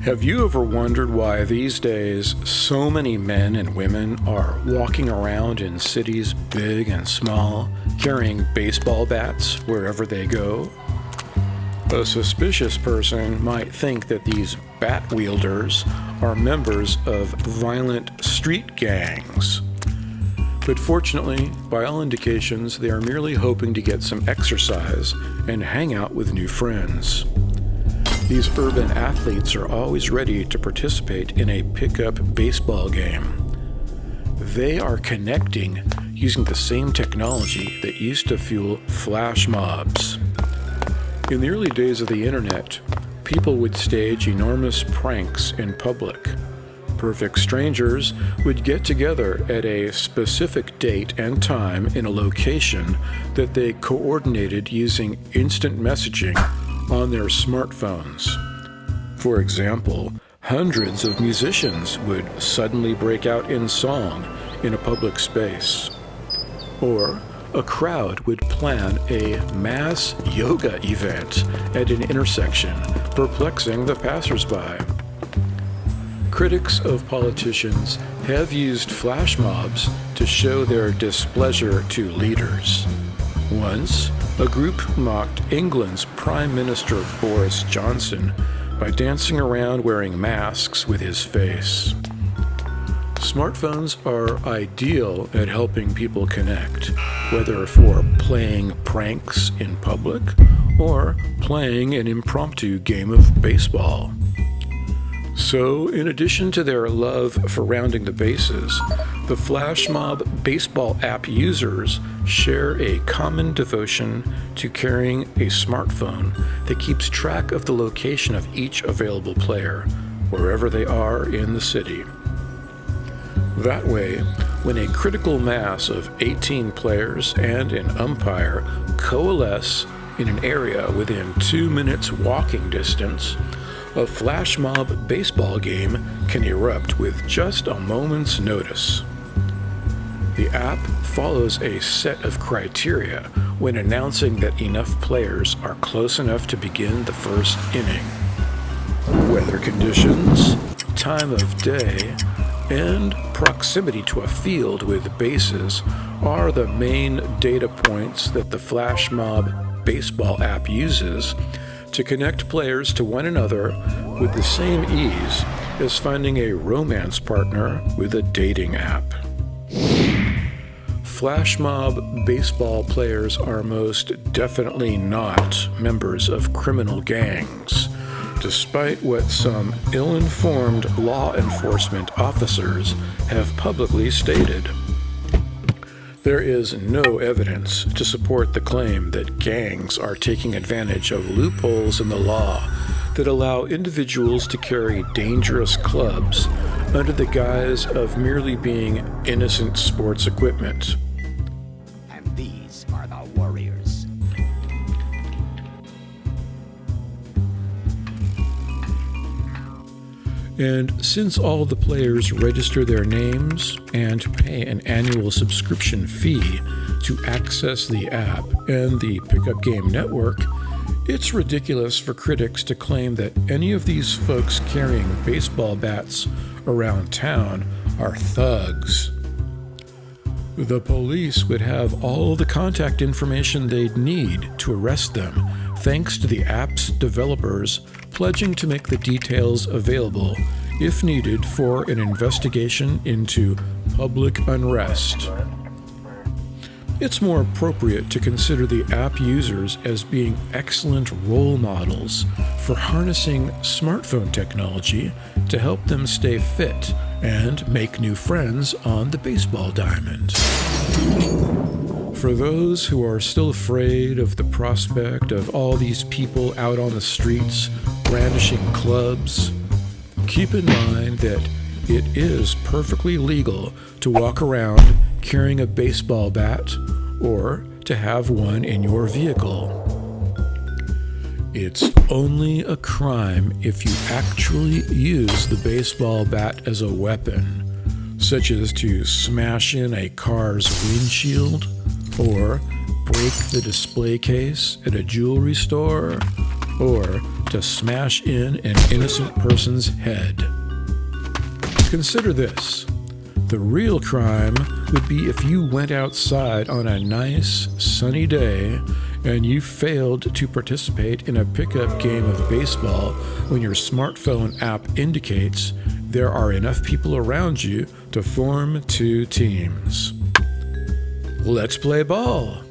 Have you ever wondered why these days so many men and women are walking around in cities big and small, carrying baseball bats wherever they go? A suspicious person might think that these bat-wielders are members of violent street gangs. But fortunately, by all indications, they are merely hoping to get some exercise and hang out with new friends. These urban athletes are always ready to participate in a pickup baseball game. They are connecting using the same technology that used to fuel flash mobs. In the early days of the internet, people would stage enormous pranks in public. Perfect strangers would get together at a specific date and time in a location that they coordinated using instant messaging on their smartphones. For example, hundreds of musicians would suddenly break out in song in a public space. Or a crowd would plan a mass yoga event at an intersection, perplexing the passersby. Critics of politicians have used flash mobs to show their displeasure to leaders. Once, a group mocked England's Prime Minister Boris Johnson by dancing around wearing masks with his face. Smartphones are ideal at helping people connect, whether for playing pranks in public or playing an impromptu game of baseball. So, in addition to their love for rounding the bases, the Flash Mob baseball app users share a common devotion to carrying a smartphone that keeps track of the location of each available player, wherever they are in the city. That way, when a critical mass of 18 players and an umpire coalesce in an area within 2 minutes walking distance, a flash mob baseball game can erupt with just a moment's notice. The app follows a set of criteria when announcing that enough players are close enough to begin the first inning. Weather conditions, time of day, and proximity to a field with bases are the main data points that the Flash Mob baseball app uses to connect players to one another with the same ease as finding a romance partner with a dating app. Flash mob baseball players are most definitely not members of criminal gangs, despite what some ill-informed law enforcement officers have publicly stated. There is no evidence to support the claim that gangs are taking advantage of loopholes in the law that allow individuals to carry dangerous clubs under the guise of merely being innocent sports equipment. And these are the warriors. And since all the players register their names and pay an annual subscription fee to access the app and the pickup game network, it's ridiculous for critics to claim that any of these folks carrying baseball bats around town are thugs. The police would have all the contact information they'd need to arrest them, thanks to the app's developers pledging to make the details available if needed for an investigation into public unrest. It's more appropriate to consider the app users as being excellent role models for harnessing smartphone technology to help them stay fit and make new friends on the baseball diamond. For those who are still afraid of the prospect of all these people out on the streets brandishing clubs, keep in mind that it is perfectly legal to walk around carrying a baseball bat or to have one in your vehicle. It's only a crime if you actually use the baseball bat as a weapon, such as to smash in a car's windshield or break the display case at a jewelry store, or to smash in an innocent person's head. Consider this. The real crime would be if you went outside on a nice, sunny day and you failed to participate in a pickup game of baseball when your smartphone app indicates there are enough people around you to form 2 teams. Let's play ball.